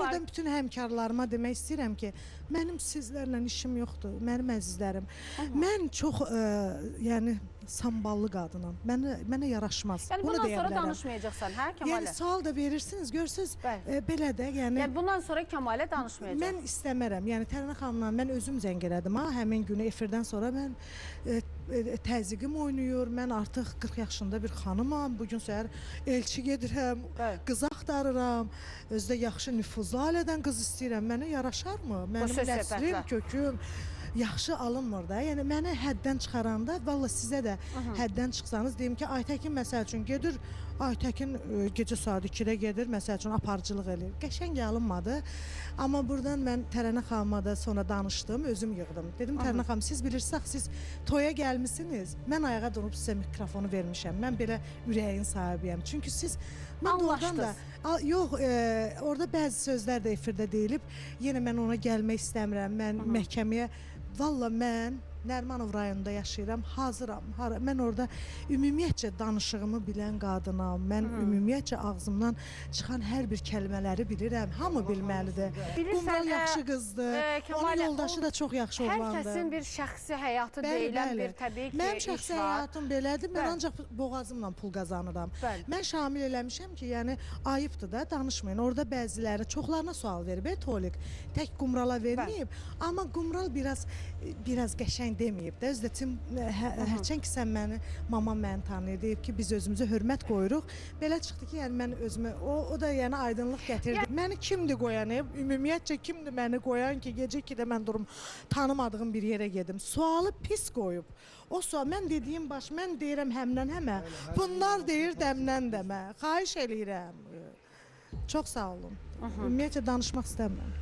buradan bütün həmkarlarıma demək istəyirəm ki, mənim sizlərlə işim yoxdur, mənim əzizlərim. Mən çox yəni samballı qadınam. Mənə yaraşmaz. Yəni bundan sonra danışmayacaqsan, hə Kəmalə? Yəni sual da verirsiniz, görürsünüz belə də, yəni bundan sonra Kəmalə danışmayacaq. Mən istəmərəm. Yəni Tərənə xanımla mən özüm zəng elədim ha, həmin günü efirdən sonra mən təzyiqim oynayır. Mən artıq 40 yaşında bir xanımam. Bu gün səhər elçi gedirəm, qız axtarıram. Özdə yaxşı nüfuzlu ailədən qız istəyirəm. Mənə yaraşarmı? Mənim nəslim, köküm yaxşı alınmır da. Yəni məni həddən çıxaranda, valla sizə də həddən çıxsanız deyim ki, Aytəkin məsəl üçün gedir, Aytəkin gecə saat 2-də gedir, məsəl üçün aparıcılıq eləyir. Qəşəng alınmadı. Amma buradan mən Tərənə xanıma da sonra danışdım, özüm yığdım. Dedim Tərənə xanım, siz bilirsiniz, siz toya gəlmisiniz. Mən ayağa durub sizə mikrofonu vermişəm. Mən belə ürəyin sahibiyəm. Çünki siz mən doğrudan da yox, orada bəzi sözlər də efirdə deyilib. Yenə mən ona gəlmək istəmirəm. Mən məhkəməyə valla mən Nərmanov rayonunda yaşayıram, hazıram. Mən orada ümumiyyətcə danışığımı bilən qadınam. Mən ümumiyyətcə ağzımdan çıxan hər bir kəlmələri bilirəm. Hamı bilməlidir. Qumral yaxşı qızdır. Onun yoldaşı da çox yaxşı oğlandır. Hər kəsin bir şəxsi həyatı deyilən bir təbii ki, mənim şəxsi həyatım belədir. Mən ancaq boğazımla pul qazanıram. Mən şamil eləmişəm ki, yəni ayıbdır da, danışmayın. Orada bəziləri, çoxlarına sual verib, Tolik. Tək Qumrala verməyib. Amma Qumral biraz qəşəng deməyib də, özdə hərçən ki sən məni, mamam məni tanıyır, deyib ki biz özümüzə hörmət qoyuruq. Belə çıxdı ki, yəni mən özümə, o da yəni aydınlıq gətirdi. Məni kimdir qoyan, ümumiyyətcə kimdir məni qoyan ki, gecə 2-də mən durum tanımadığım bir yerə gedim. Sualı pis qoyub. O sual, mən dediyim baş, mən deyirəm həmdən həmə, bunlar deyir dəmdən dəmə. Xahiş eləyirəm. Çox sağ olun. Ümumiyyətcə danışmaq istəmirəm.